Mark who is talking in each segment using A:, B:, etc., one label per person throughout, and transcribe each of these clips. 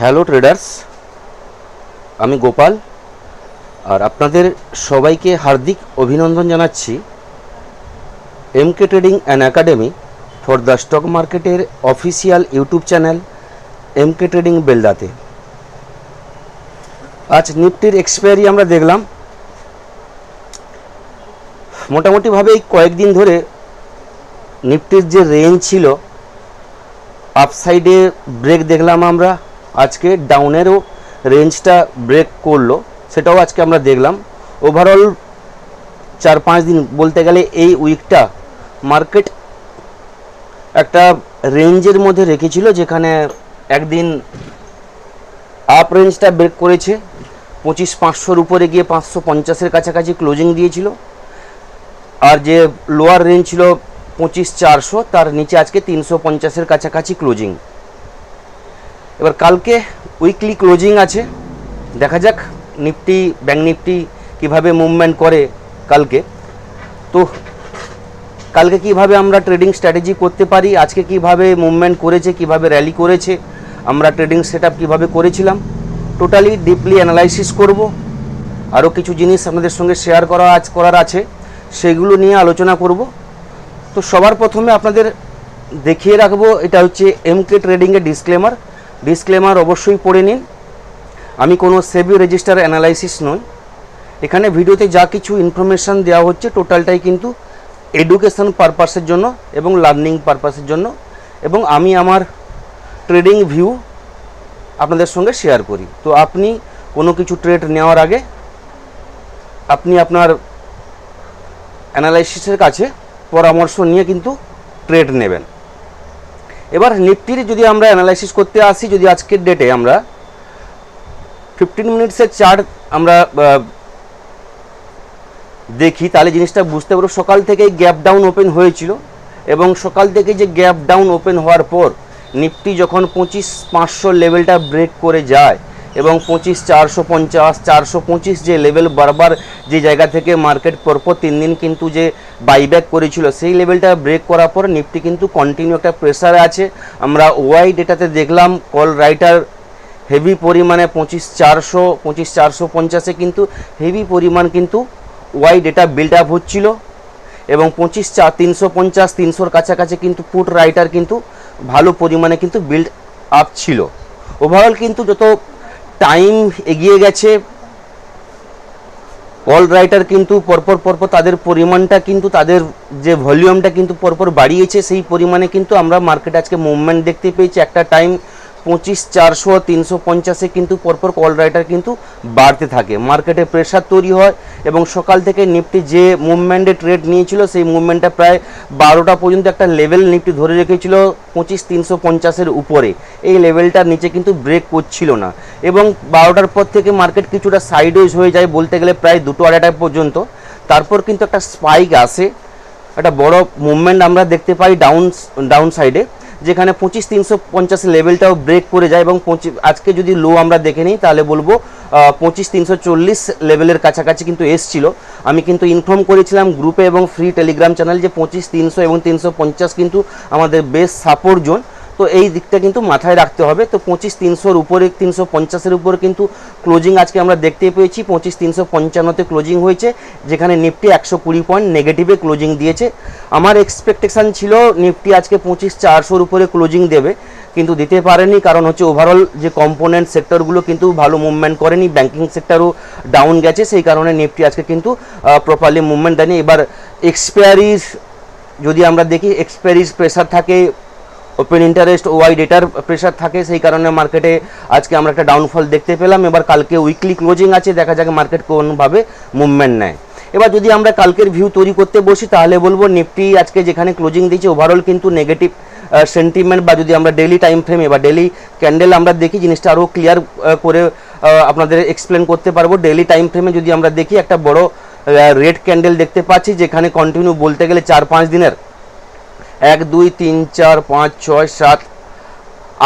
A: Hello traders, আমি গোপাল আর আপনাদের সবাইকে হার্দিক অভিনন্দন জানাচ্ছি MK trading and academy for the stock মার্কেটের official YouTube channel MK trading বেলদাতে। আজ নিফটির এক্সপায়ারি আমরা দেখলাম। মোটামুটিভাবে এই কয়েকদিন ধরে নিফটির যে রেঞ্জ ছিল, আপসাইডে ব্রেক দেখলাম আমরা, আজকে ডাউনেরও রেঞ্জটা ব্রেক করলো, সেটাও আজকে আমরা দেখলাম। ওভারঅল 4-5 দিন বলতে গেলে এই উইকটা মার্কেট একটা রেঞ্জের মধ্যে রেখেছিল, যেখানে একদিন আপ রেঞ্জটা ব্রেক করেছে 25,500-র উপরে গিয়ে 550-এর কাছাকাছি ক্লোজিং দিয়েছিল, আর যে লোয়ার রেঞ্জ ছিল 25,400, তার নিচে আজকে 350-এর কাছাকাছি ক্লোজিং। এবার কালকে উইকলি ক্লোজিং আছে, দেখা যাক নিফটি ব্যাঙ্ক নিফটি কিভাবে মুভমেন্ট করে কালকে। তো কালকে কিভাবে আমরা ট্রেডিং স্ট্র্যাটেজি করতে পারি, আজকে কিভাবে মুভমেন্ট করেছে, কিভাবে র্যালি করেছে, আমরা ট্রেডিং সেটআপ কিভাবে করেছিলাম, টোটালি ডিপলি অ্যানালাইসিস করব। আরও কিছু জিনিস আপনাদের সঙ্গে শেয়ার করার আছে, সেগুলো নিয়ে আলোচনা করব। তো সবার প্রথমে আপনাদের দেখিয়ে রাখবো, এটা হচ্ছে এমকে ট্রেডিংয়ের ডিসক্লেমার অবশ্যই পড়ে নিন। আমি কোনো সেবি রেজিস্টার অ্যানালাইসিস নই। এখানে ভিডিওতে যা কিছু ইনফরমেশান দেওয়া হচ্ছে টোটালটাই কিন্তু এডুকেশন পারপাসের জন্য এবং লার্নিং পারপাসের জন্য, এবং আমি আমার ট্রেডিং ভিউ আপনাদের সঙ্গে শেয়ার করি। তো আপনি কোনো কিছু ট্রেড নেওয়ার আগে আপনি আপনার অ্যানালাইসিসের কাছে পরামর্শ নিয়ে কিন্তু ট্রেড নেবেন। এবার নিফটির যদি আমরা অ্যানালাইসিস করতে আসি, যদি আজকের ডেটে আমরা 15 মিনিটসের চার্ট আমরা দেখি, তাহলে জিনিসটা বুঝতে পারবো। সকাল থেকেই গ্যাপ ডাউন ওপেন হয়েছিল, এবং সকাল থেকে যে গ্যাপ ডাউন ওপেন হওয়ার পর নিফটি যখন 25,500 লেভেলটা ব্রেক করে যায় এবং 25,450, 425 যে লেভেল বারবার যে জায়গা থেকে মার্কেট পরপর 3 দিন কিন্তু যে বাইব্যাক করেছিল, সেই লেভেলটা ব্রেক করার পর নিফটি কিন্তু কন্টিনিউ একটা প্রেসারে আছে। আমরা ওয়াই ডেটাতে দেখলাম কল রাইটার হেভি পরিমাণে 25,400, 25,450-এ কিন্তু হেভি পরিমাণ কিন্তু ওয়াই ডেটা বিল্ড আপ হচ্ছিল, এবং 25,350, 300-র কাছাকাছি কিন্তু পুট রাইটার কিন্তু ভালো পরিমাণে কিন্তু বিল্ড আপ ছিল। ওভারঅল কিন্তু যত টাইম এগিয়ে গেছে, কল রাইটার কিন্তু পরপর তাদের পরিমাণটা কিন্তু, তাদের যে ভলিউমটা কিন্তু পরপর বাড়িয়েছে, সেই পরিমাণে কিন্তু আমরা মার্কেট আজকে মুভমেন্ট দেখতে পেয়েছি। একটা টাইম 25,400, 350-এ কিন্তু পরপর কল রাইটার কিন্তু বাড়তে থাকে, মার্কেটে প্রেশার তৈরি হয়, এবং সকাল থেকে নিফটি যে মুভমেন্টে ট্রেড নিয়েছিল সেই মুভমেন্টটা প্রায় 12টা পর্যন্ত একটা লেভেল নিফটি ধরে রেখেছিল 25,350-এর উপরে। এই লেভেলটার নিচে কিন্তু ব্রেক করছিল না, এবং 12টার পর থেকে মার্কেট কিছুটা সাইডওয়েজ হয়ে যায়, বলতে গেলে প্রায় 2-2.5টা পর্যন্ত। তারপর কিন্তু একটা স্পাইক আসে, একটা বড় মুভমেন্ট আমরা দেখতে পাই ডাউন সাইডে, যেখানে 25,350 লেভেলটাও ব্রেক করে যায়, এবং আজকে যদি লো আমরা দেখে নিই তাহলে বলবো 25,340 লেভেলের কাছাকাছি কিন্তু এসছিল। আমি কিন্তু ইনফর্ম করেছিলাম গ্রুপে এবং ফ্রি টেলিগ্রাম চ্যানেল যে 25,300 এবং 350 কিন্তু আমাদের বেস্ট সাপোর্ট জোন। তো এই দিকটা কিন্তু মাথায় রাখতে হবে। তো 25,300-র উপরে, 350-এর উপরে কিন্তু ক্লোজিং আজকে আমরা দেখতে পেয়েছি। 25,355-তে ক্লোজিং হয়েছে, যেখানে নিফটি 120 পয়েন্ট নেগেটিভে ক্লোজিং দিয়েছে। আমার এক্সপেকটেশান ছিল নিফটি আজকে 25,400-র উপরে ক্লোজিং দেবে, কিন্তু দিতে পারেনি, কারণ হচ্ছে ওভারঅল যে কম্পোনেন্ট সেক্টরগুলো কিন্তু ভালো মুভমেন্ট করেনি, ব্যাঙ্কিং সেক্টরও ডাউন গেছে, সেই কারণে নিফটি আজকে কিন্তু প্রপারলি মুভমেন্ট দেয়নি। এবার এক্সপায়ারিজ যদি আমরা দেখি, এক্সপায়ারিজ প্রেসার থাকে, ওপেন ইন্টারেস্ট ওয়াই ডেটার প্রেশার থাকে, সেই কারণে মার্কেটে আজকে আমরা একটা ডাউনফল দেখতে পেলাম। এবার কালকে উইকলি ক্লোজিং আছে, দেখা যাক মার্কেট কোনভাবে মুভমেন্ট নেয়। এবার যদি আমরা কালকের ভিউ তৈরি করতে বসি, তাহলে বলবো নিফটি আজকে যেখানে ক্লোজিং দিয়েছে ওভারঅল কিন্তু নেগেটিভ সেন্টিমেন্ট, বা যদি আমরা ডেলি টাইম ফ্রেমে বা ডেলি ক্যান্ডেল আমরা দেখি, জিনিসটা আরও ক্লিয়ার করে আপনাদের এক্সপ্লেন করতে পারবো। ডেলি টাইম ফ্রেমে যদি আমরা দেখি, একটা বড় রেড ক্যান্ডেল দেখতে পাচ্ছি, যেখানে কন্টিনিউ বলতে গেলে 4-5 দিনের 1, 2, 3, 4, 5, 6, 7,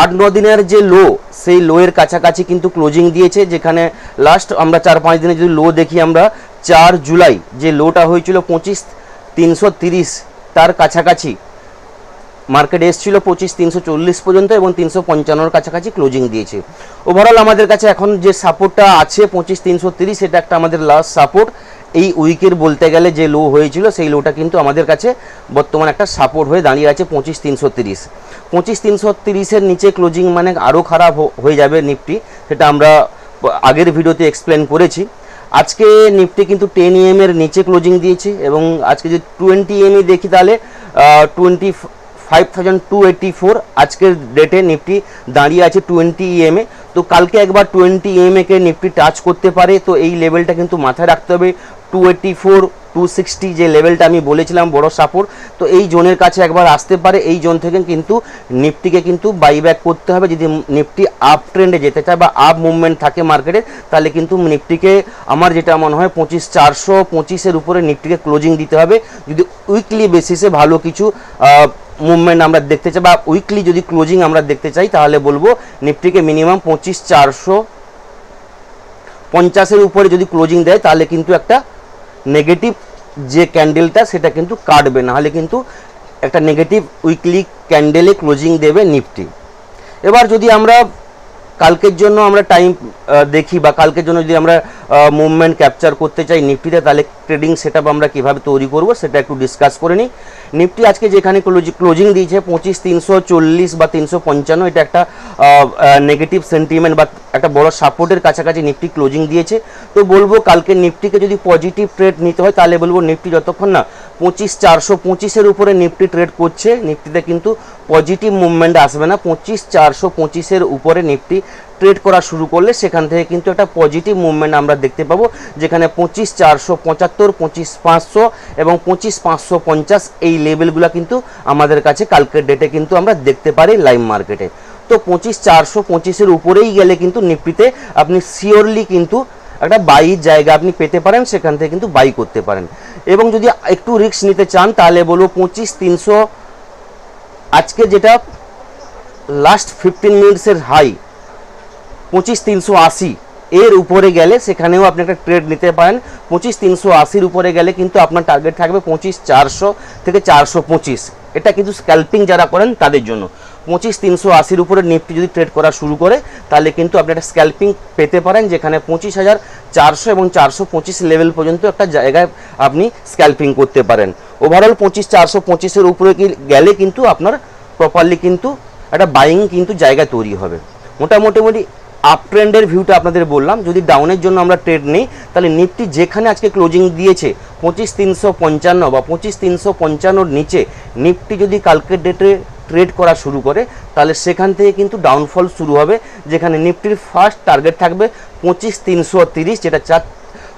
A: 8-9 দিনের যে লো, সেই লোয়ের কাছাকাছি কিন্তু ক্লোজিং দিয়েছে, যেখানে লাস্ট আমরা 4-5 দিনের যদি লো দেখি, আমরা 4 জুলাই যে লোটা হয়েছিল 25,330 তার কাছাকাছি মার্কেট এসেছিল 25,340 পর্যন্ত এবং 355-র কাছাকাছি ক্লোজিং দিয়েছে। ওভারঅল আমাদের কাছে এখন যে সাপোর্টটা আছে 25,330, সেটা একটা আমাদের লাস্ট সাপোর্ট। এই উইকের বলতে গেলে যে লো হয়েছিল সেই লোটা কিন্তু আমাদের কাছে বর্তমানে একটা সাপোর্ট হয়ে দাঁড়িয়ে আছে 25,330। 25,330-এর নিচে ক্লোজিং মানে আরও খারাপ হয়ে যাবে নিফটি, সেটা আমরা আগের ভিডিওতে এক্সপ্লেন করেছি। আজকে নিফটি কিন্তু 10 EM এর নিচে ক্লোজিং দিয়েছে এবং আজকে যদি 20 EM দেখি তাহলে 25,284 আজকের ডেটে নিফটি দাঁড়িয়ে আছে 20 EM এ। তো কালকে একবার 20 EM কে নিফটি টাচ করতে পারে, তো এই লেভেলটা কিন্তু মাথায় রাখতে হবে। 284 260 যে লেভেলটা আমি বলেছিলাম বড় সাপোর্ট, তো এই জোনের কাছে একবার আসতে পারে। এই জোন থেকে কিন্তু নিফটিকে কিন্তু বাইব্যাক করতে হবে যদি নিফটি আপ ট্রেন্ডে যেতে চায় বা আপ মুভমেন্ট থাকে মার্কেটে, তাহলে কিন্তু নিফটিকে আমার যেটা মনে হয় 25,425-এর উপরে নিফটিকে ক্লোজিং দিতে হবে যদি উইকলি বেসিসে ভালো কিছু মুভমেন্ট আমরা দেখতে চাই, বা উইকলি যদি ক্লোজিং আমরা দেখতে চাই তাহলে বলবো নিফটিকে মিনিমাম 25,450-এর উপরে যদি ক্লোজিং দেয় তাহলে কিন্তু একটা নেগেটিভ যে ক্যান্ডেলটা সেটা কিন্তু কাটবে, না হলে কিন্তু একটা নেগেটিভ উইকলি ক্যান্ডেলে ক্লোজিং দেবে নিফটি। এবার যদি আমরা কালকের জন্য আমরা টাইম দেখি বা কালকের জন্য যদি আমরা মুভমেন্ট ক্যাপচার করতে চাই নিফটিতে, তাহলে ট্রেডিং সেটআপ আমরা কীভাবে তৈরি করব সেটা একটু ডিসকাস করে নিই। নিফটি আজকে যেখানে ক্লোজিং দিয়েছে 25,340 বা 355, এটা একটা নেগেটিভ সেন্টিমেন্ট বা একটা বড় সাপোর্টের কাছাকাছি নিফটি ক্লোজিং দিয়েছে। তো বলবো কালকে নিফটিকে যদি পজিটিভ ট্রেড নিতে হয় তাহলে বলবো নিফটি যতক্ষণ না 25,425-এর উপরে নিফটি ট্রেড করছে, নিফটিতে কিন্তু পজিটিভ মুভমেন্ট আসবে না। 25,425-এর উপরে নিফটি ট্রেড করা শুরু করলে সেখান থেকে কিন্তু একটা পজিটিভ মুভমেন্ট আমরা দেখতে পাবো, যেখানে 25,475, 25,500 এবং 25,550 এই লেভেলগুলো কিন্তু আমাদের কাছে কালকের ডেটে কিন্তু আমরা দেখতে পারি লাইভ মার্কেটে। তো 25,425-এর উপরেই গেলে কিন্তু নিফটিতে আপনি শিওরলি কিন্তু একটা বাইয়ের জায়গা আপনি পেতে পারেন, সেখান থেকে কিন্তু বাই করতে পারেন। এবং যদি একটু রিস্ক নিতে চান তাহলে বলবো 25,300 আজকে যেটা লাস্ট 15 মিনিটসের হাই 25,380 এর উপরে গেলে সেখানেও আপনি একটা ট্রেড নিতে পারেন। 25,380-র উপরে গেলে কিন্তু আপনার টার্গেট থাকবে 25,400 থেকে 425। এটা কিন্তু স্ক্যাল্পিং যারা করেন তাদের জন্য। 25,380-র উপরে নিফটি যদি ট্রেড করা শুরু করে তাহলে কিন্তু আপনি একটা স্ক্যাল্পিং পেতে পারেন, যেখানে 25,400 এবং 425 লেভেল পর্যন্ত একটা জায়গায় আপনি স্ক্যাল্পিং করতে পারেন। ওভারঅল 25,425-এর উপরে গেলে কিন্তু আপনার প্রপারলি কিন্তু একটা বাইং কিন্তু জায়গা তৈরি হবে। মোটামুটি আপ ট্রেন্ডের ভিউটা আপনাদের বললাম। যদি ডাউনের জন্য আমরা ট্রেড নেই তাহলে নিফটি যেখানে আজকে ক্লোজিং দিয়েছে 25,355 বা 25,355-র নিচে নিফটি যদি কালকের ডেটে ট্রেড করা শুরু করে তাহলে সেখান থেকে কিন্তু ডাউনফল শুরু হবে, যেখানে নিফটির ফার্স্ট টার্গেট থাকবে 25,330, যেটা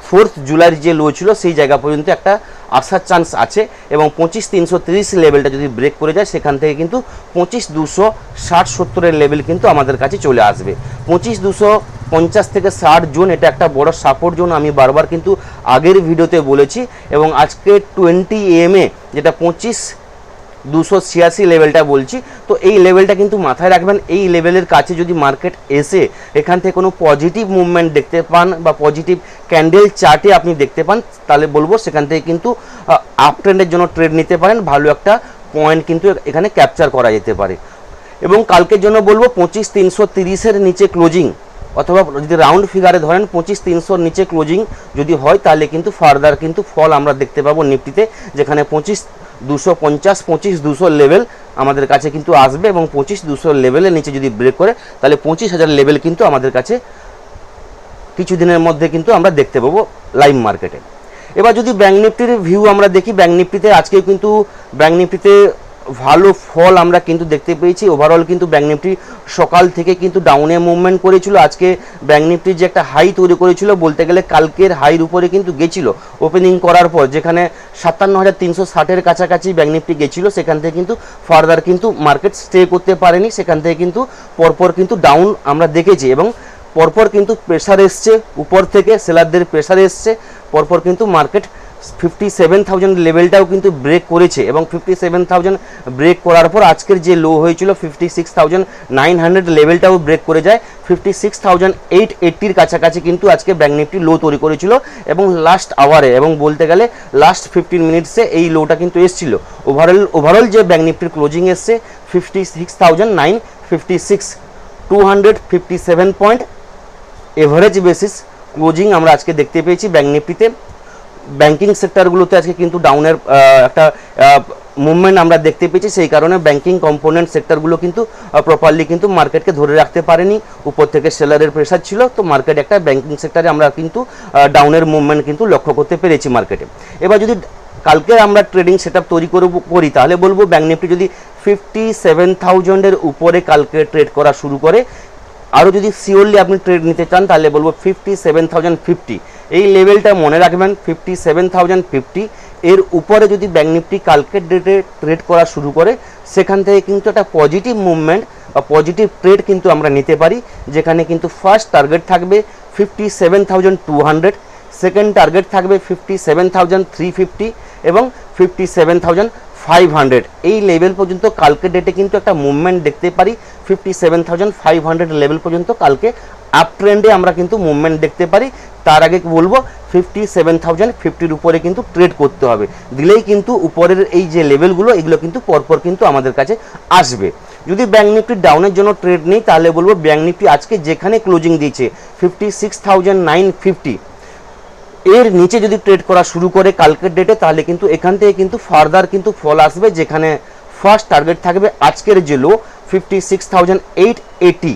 A: 4 জুলাইয়ের যে লো ছিল সেই জায়গা পর্যন্ত একটা আসার চান্স আছে। এবং 25,330 লেভেলটা যদি ব্রেক করে যায় সেখান থেকে কিন্তু 25,260-70-এর লেভেল কিন্তু আমাদের কাছে চলে আসবে। 25,250 থেকে 60 জোন এটা একটা বড় সাপোর্ট জোন, আমি বারবার কিন্তু আগের ভিডিওতে বলেছি। এবং আজকে 20 AM যেটা 25,286 লেভেলটা বলছি, তো এই লেভেলটা কিন্তু মাথায় রাখবেন। এই লেভেলের কাছে যদি মার্কেট এসে এখান থেকে কোনো পজিটিভ মুভমেন্ট দেখতে পান বা পজিটিভ ক্যান্ডেল চার্টে আপনি দেখতে পান তাহলে বলবো সেখান থেকে কিন্তু আপ ট্রেন্ডের জন্য ট্রেড নিতে পারেন, ভালো একটা পয়েন্ট কিন্তু এখানে ক্যাপচার করা যেতে পারে। এবং কালকের জন্য বলবো 25,330-এর নিচে ক্লোজিং, অথবা যদি রাউন্ড ফিগারে ধরেন 25,300-র নিচে ক্লোজিং যদি হয় তাহলে কিন্তু ফার্দার কিন্তু ফল আমরা দেখতে পাবো নিফটিতে, যেখানে 25,250 25,200 লেভেল আমাদের কাছে কিন্তু আসবে। এবং 25,200 লেভেলের নিচে যদি ব্রেক করে তাহলে 25,000 লেভেল কিন্তু আমাদের কাছে কিছুদিনের মধ্যে কিন্তু আমরা দেখতে পাবো লাইভ মার্কেটে। এবার যদি ব্যাঙ্ক নিফটির ভিউ আমরা দেখি, ব্যাঙ্ক নিফটিতে আজকে কিন্তু ব্যাঙ্ক নিফটিতে ভালো ফল আমরা কিন্তু দেখতে পেয়েছি। ওভারঅল কিন্তু ব্যাঙ্ক নিফটি সকাল থেকে কিন্তু ডাউনে মুভমেন্ট করেছিল। আজকে ব্যাঙ্ক নিফটির যে একটা হাই তৈরি করেছিল বলতে গেলে কালকের হাইর উপরে কিন্তু গেছিল ওপেনিং করার পর, যেখানে 57,360-এর কাছাকাছি ব্যাঙ্ক নিফটি গেছিলো। সেখান থেকে কিন্তু ফার্দার কিন্তু মার্কেট স্টে করতে পারেনি, সেখান থেকে কিন্তু পরপর কিন্তু ডাউন আমরা দেখেছি এবং পরপর কিন্তু প্রেসার এসছে উপর থেকে, সেলারদের প্রেসার এসছে, পরপর কিন্তু মার্কেট 57,000 লেভেলটাও কিন্তু ব্রেক করেছে এবং 57,000 ব্রেক করার পর আজকের যে লো হয়েছিল 56,900 লেভেলটাও ব্রেক করে যায়। 56,880 কাছাকাছি কিন্তু আজকে ব্যাঙ্ক নিফটি লো তৈরি করেছিল এবং লাস্ট আওয়ারে এবং বলতে গেলে লাস্ট 15 মিনিটসে এই লোটা কিন্তু এসেছিল। ওভারঅল যে ব্যাঙ্ক নিফটির ক্লোজিং এসছে 56,956, 257 পয়েন্ট এভারেজ বেসিস ক্লোজিং আমরা আজকে দেখতে পেয়েছি ব্যাঙ্ক নিফটিতে। ব্যাংকিং সেক্টরগুলোতে আজকে কিন্তু ডাউনের একটা মুভমেন্ট আমরা দেখতে পেয়েছি, সেই কারণে ব্যাংকিং কম্পোনেন্ট সেক্টরগুলো কিন্তু প্রপারলি কিন্তু মার্কেটকে ধরে রাখতে পারেনি, উপর থেকে সেলারের প্রেসার ছিল, তো মার্কেট একটা ব্যাংকিং সেক্টরে আমরা কিন্তু ডাউনের মুভমেন্ট কিন্তু লক্ষ্য করতে পেরেছি মার্কেটে। এবার যদি কালকে আমরা ট্রেডিং সেটআপ তৈরি করি তাহলে বলবো ব্যাঙ্ক নিফটি যদি 57,000 উপরে কালকে ট্রেড করা শুরু করে, আরও যদি সিওরলি আপনি ট্রেড নিতে চান তাহলে বলবো 57,050 এই লেভেলটা মনে রাখবেন। 57,050 এর উপরে যদি ব্যাঙ্ক নিফটি কালকের ডেটে ট্রেড করা শুরু করে, সেখান থেকে কিন্তু একটা পজিটিভ মুভমেন্ট বা পজিটিভ ট্রেড কিন্তু আমরা নিতে পারি, যেখানে কিন্তু ফার্স্ট টার্গেট থাকবে 57,200, সেকেন্ড টার্গেট থাকবে 57,350 এবং 57,500 এই লেভেল পর্যন্ত কালকে ডেটে কিন্তু একটা মুভমেন্ট দেখতে পারি। 57,500 লেভেল পর্যন্ত কালকে আপ ট্রেন্ডে আমরা কিন্তু মুভমেন্ট দেখতে পারি। তার আগে বলবো 57,050 উপরে কিন্তু ট্রেড করতে হবে, দিলেই কিন্তু উপরের এই যে লেভেলগুলো এগুলো কিন্তু পরপর কিন্তু আমাদের কাছে আসবে। যদি ব্যাঙ্ক নিফটি ডাউনের জন্য ট্রেড নেই তাহলে বলবো ব্যাঙ্ক নিফটি আজকে যেখানে ক্লোজিং দিয়েছে 56,950 এর নিচে যদি ট্রেড করা শুরু করে কালকের ডেটে, তাহলে কিন্তু এখান থেকে কিন্তু ফার্দার কিন্তু ফল আসবে, যেখানে ফার্স্ট টার্গেট থাকবে আজকের যে লো 56,880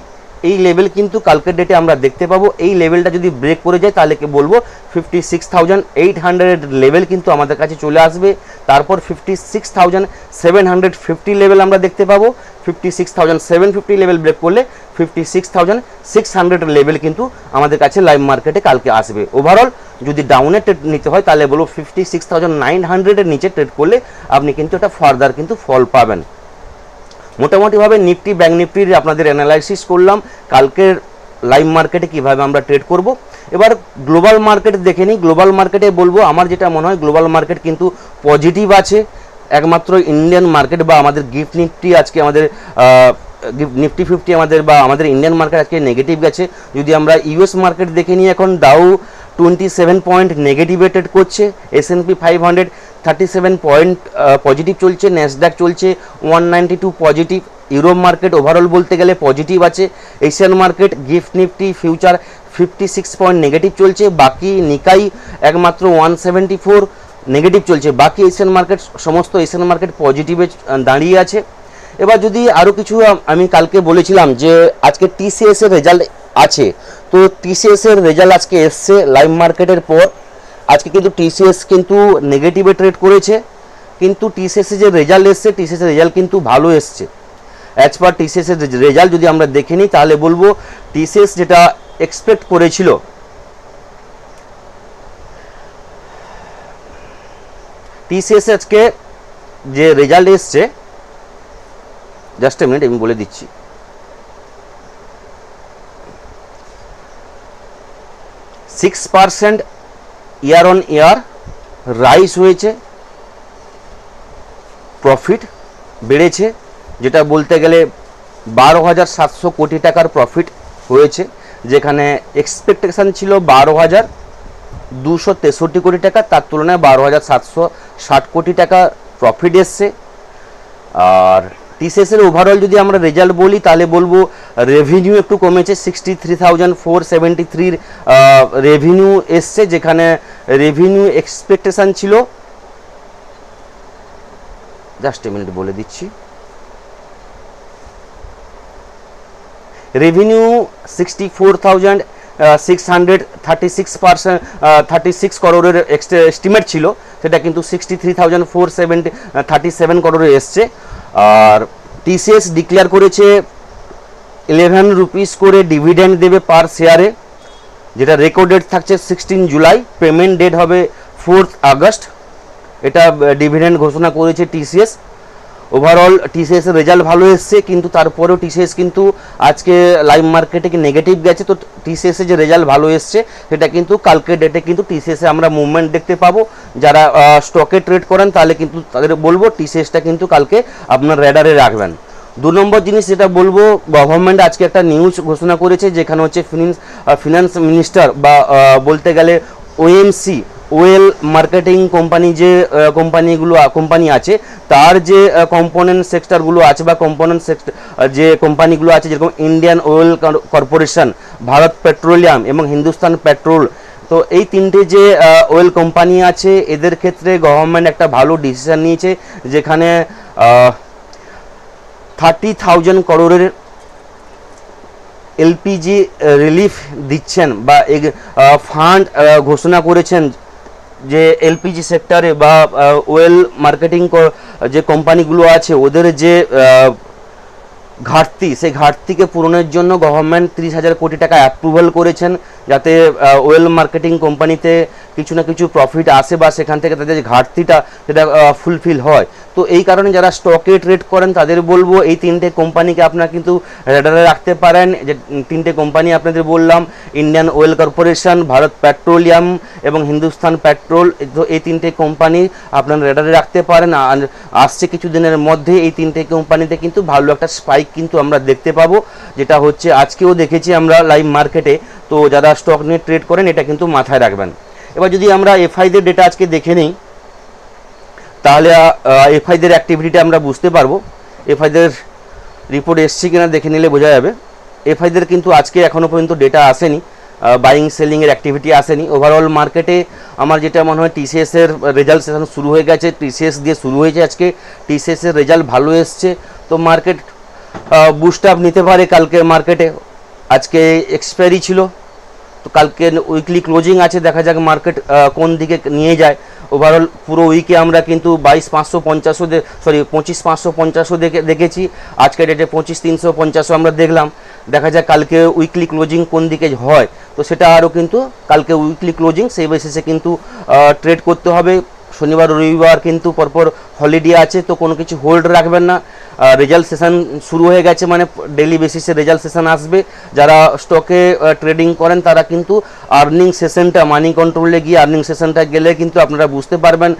A: এই লেভেল কিন্তু কালকের ডেটে আমরা দেখতে পাবো। এই লেভেলটা যদি ব্রেক করে যায় তাহলে কি বলবো 56,800 লেভেল কিন্তু আমাদের কাছে চলে আসবে। তারপর 56,750 লেভেল আমরা দেখতে পাবো। 56,750 লেভেল ব্রেক করলে 56,600 লেভেল কিন্তু আমাদের কাছে লাইভ মার্কেটে কালকে আসবে। ওভারঅল যদি ডাউনে ট্রেড নিতে হয় তাহলে বলবো 56,900 এর নিচে ট্রেড করলে আপনি কিন্তু একটা ফার্দার কিন্তু ফল পাবেন। মোটামুটিভাবে নিফটি ব্যাঙ্ক নিফটির আপনাদের অ্যানালাইসিস করলাম কালকের লাইভ মার্কেটে কিভাবে আমরা ট্রেড করব। এবার গ্লোবাল মার্কেট দেখে নিই। গ্লোবাল মার্কেটে বলবো আমার যেটা মনে হয় গ্লোবাল মার্কেট কিন্তু পজিটিভ আছে, একমাত্র ইন্ডিয়ান মার্কেট বা আমাদের গিফট নিফটি আজকে আমাদের নিফটি 50 আমাদের বা আমাদের ইন্ডিয়ান মার্কেট আজকে নেগেটিভ গেছে। যদি আমরা ইউএস মার্কেট দেখে নিই, এখন ডাউ 27 পয়েন্ট নেগেটিভে ট্রেড করছে, S&P 500 37 পয়েন্ট পজিটিভ চলছে, ন্যাসডাক চলছে 192 পজিটিভ। ইউরোপ মার্কেট ওভারঅল বলতে গেলে পজিটিভ আছে। Asian market gift Nifty future 56 point negative চলছে, বাকি নিকাই একমাত্র 174 নেগেটিভ চলছে। বাকি এশিয়ান মার্কেট সমস্ত এশিয়ান মার্কেট পজিটিভে দাঁড়িয়ে আছে। এবার যদি আরও কিছু আমি কালকে বলেছিলাম যে আজকে TCS এর রেজাল্ট আছে, তো TCS এর রেজাল্ট আজকে এসছে লাইভ মার্কেটের পর। আজকে কিন্তু TCS কিন্তু নেগেটিভে ট্রেড করেছে, কিন্তু TCS এর যে রেজাল্ট এসছে TCS এর রেজাল্ট কিন্তু ভালো এসছে। অ্যাজ পার TCS এর রেজাল্ট যদি আমরা দেখে নিই তাহলে বলবো TCS যেটা এক্সপেক্ট করেছিল, TCS আজকে যে রেজাল্ট এসছে, জাস্ট এ মিনিট আমি বলে দিচ্ছি। Six % year on year rise হয়েছে, প্রফিট বেড়েছে, যেটা বলতে গেলে 12,700 কোটি টাকার প্রফিট হয়েছে, যেখানে এক্সপেকটেশন ছিল 12,263 কোটি টাকা, তার তুলনায় 12,760 কোটি টাকা প্রফিট এসছে। আর TCS এর ওভারঅল যদি আমরা রেজাল্ট বলি তাহলে বলবো রেভিনিউ একটু কমেছে, 63,473 রেভিনিউ এসছে, যেখানে রেভিনিউ এক্সপেকটেশন ছিল, জাস্ট এ মিনিট বলে দিচ্ছি, রেভিনিউ 64,636 করোড়ের এস্টিমেট ছিল, সেটা কিন্তু 63,437 করোড়ে এসছে। আর TCS ডিক্লেয়ার করেছে 11 রুপিস করে ডিভিডেন্ড দেবে পার শেয়ারে, যেটা রেকর্ড ডেট থাকছে 16 জুলাই, পেমেন্ট ডেট হবে 4 আগস্ট। এটা ডিভিডেন্ড ঘোষণা করেছে TCS। ওভারঅল টিসিএস এর রেজাল্ট ভালো এসছে, কিন্তু তারপরেও টিসিএস কিন্তু আজকে লাইভ মার্কেটে কি নেগেটিভ গেছে। তো টিসিএস এর যে রেজাল্ট ভালো এসছে সেটা কিন্তু কালকে ডেটে কিন্তু টিসিএস এ আমরা মুভমেন্ট দেখতে পাবো। যারা স্টকে ট্রেড করেন তাহলে কিন্তু তাদের বলবো টিসিএসটা কিন্তু কালকে আপনার রেডারে রাখবেন। 2 নম্বর জিনিস যেটা বলবো, গভর্নমেন্ট আজকে একটা নিউজ ঘোষণা করেছে, যেখানে হচ্ছে ফিনান্স মিনিস্টার বা বলতে গেলে ওএমসি, ওয়েল মার্কেটিং কোম্পানি, যে কোম্পানি আছে তার যে কম্পোনেন্ট সেক্টরগুলো আছে বা কম্পোনেন্ট সেক্টর যে কোম্পানিগুলো আছে, যেরকম Indian oil corporation, Bharat petroleum এবং হিন্দুস্তান পেট্রোল। তো এই তিনটে যে অয়েল কোম্পানি আছে এদের ক্ষেত্রে গভর্নমেন্ট একটা ভালো ডিসিশন নিয়েছে, যেখানে 30,000 করোড়ের এলপিজি রিলিফ দিচ্ছেন বা ফান্ড ঘোষণা করেছেন, যে এলপিজি সেক্টরে বা ওয়েল মার্কেটিং যে কোম্পানিগুলো আছে ওদের যে ঘাটতি, সেই ঘাটতিকে পূরণের জন্য গভর্নমেন্ট 30,000 কোটি টাকা অ্যাপ্রুভাল করেছেন, যাতে ওয়েল মার্কেটিং কোম্পানিতে কিছু না কিছু প্রফিট আসে বা সেখান থেকে তাদের যে ঘাটতিটা সেটা ফুলফিল হয়। তো এই কারণে যারা স্টকে ট্রেড করেন তাদের বলবো এই তিনটে কোম্পানিকে আপনারা কিন্তু রেডারে রাখতে পারেন। যে তিনটে কোম্পানি আপনাদের বললাম, Indian oil corporation, Bharat petroleum এবং হিন্দুস্তান পেট্রোল, তো এই তিনটে কোম্পানি আপনারা রেডারে রাখতে পারেন। আর আসছে কিছু দিনের মধ্যে এই তিনটে কোম্পানিতে কিন্তু ভালো একটা স্পাইক কিন্তু আমরা দেখতে পাবো, যেটা হচ্ছে আজকেও দেখেছি আমরা লাইভ মার্কেটে। তো যারা স্টক নিয়ে ট্রেড করেন এটা কিন্তু মাথায় রাখবেন। এবার যদি আমরা এফআইদের ডেটা আজকে দেখে নিই, তাহলে এফআইদের অ্যাক্টিভিটিটা আমরা বুঝতে পারবো। এফআইদের রিপোর্ট এসছে কিনা দেখে নিলে বোঝা যাবে। এফআইদের কিন্তু আজকে এখনও পর্যন্ত ডেটা আসেনি, বাইং সেলিংয়ের অ্যাক্টিভিটি আসেনি। ওভারঅল মার্কেটে আমার যেটা মনে হয় টিসিএস এর রেজাল্ট সেশন শুরু হয়ে গেছে, টিসিএস দিয়ে শুরু হয়েছে আজকে, টিসিএস এর রেজাল্ট ভালো এসছে। তো মার্কেট বুস্ট আপ নিতে পারে কালকে মার্কেটে। আজকে এক্সপায়ারি ছিল, তো কালকে উইকলি ক্লোজিং আছে, দেখা যাক মার্কেট কোন দিকে নিয়ে যায়। ওভারঅল পুরো উইকে আমরা কিন্তু 25,550 দেখেছি, আজকে ডেটে 25,350 আমরা দেখলাম। দেখা যাক কালকে উইকলি ক্লোজিং কোন দিকে হয়, তো সেটা আরও কিন্তু কালকে উইকলি ক্লোজিং সেই বেসিসে কিন্তু ট্রেড করতে হবে। শনিবার রবিবার কিন্তু পরপর হলিডে আছে, তো কোনো কিছু হোল্ড রাখবেন না। রেজাল্ট সেশন শুরু হয়ে গেছে, মানে ডেইলি বেসিসে রেজাল্ট সেশন আসবে। যারা স্টকে ট্রেডিং করেন তারা কিন্তু আর্নিং সেশনটা, মানি কন্ট্রোলে গিয়ে আর্নিং সেশনটা গেলে কিন্তু আপনারা বুঝতে পারবেন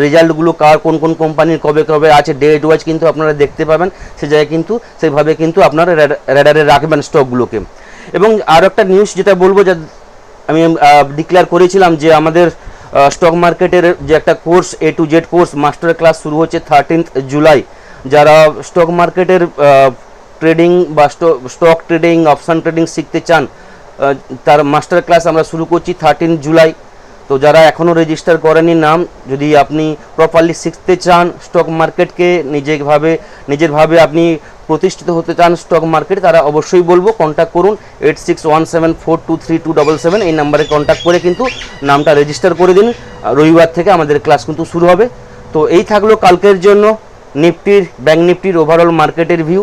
A: রেজাল্টগুলো কোন কোন কোম্পানির কবে কবে আছে, ডেট ওয়াইজ কিন্তু আপনারা দেখতে পাবেন। সে জায়গায় কিন্তু সেইভাবে কিন্তু আপনারা রেডারে রাখবেন স্টকগুলোকে। এবং আর একটা নিউজ যেটা বলবো, যে আমি ডিক্লেয়ার করেছিলাম যে আমাদের স্টক মার্কেটের যে একটা course, A to Z course master class শুরু হচ্ছে 13 জুলাই। যারা স্টক মার্কেটের ট্রেডিং বা স্টক ট্রেডিং, অপশান ট্রেডিং শিখতে চান, তার মাস্টার ক্লাস আমরা শুরু করছি 13 জুলাই। তো যারা এখনও রেজিস্টার করেনি নাম, যদি আপনি প্রপারলি শিখতে চান স্টক মার্কেটকে, নিজেরভাবে আপনি প্রতিষ্ঠিত হতে চান স্টক মার্কেটে, তারা অবশ্যই বলবো কন্ট্যাক্ট করুন 8617423277, এই নাম্বারে কন্ট্যাক্ট করে কিন্তু নামটা রেজিস্টার করে দিন। রবিবার থেকে আমাদের ক্লাস কিন্তু শুরু হবে। তো এই থাকলো কালকের জন্য নিফটির, ব্যাঙ্ক নিফটির ওভারঅল মার্কেটের ভিউ।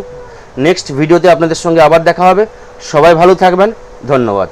A: নেক্সট ভিডিওতে আপনাদের সঙ্গে আবার দেখা হবে। সবাই ভালো থাকবেন, ধন্যবাদ।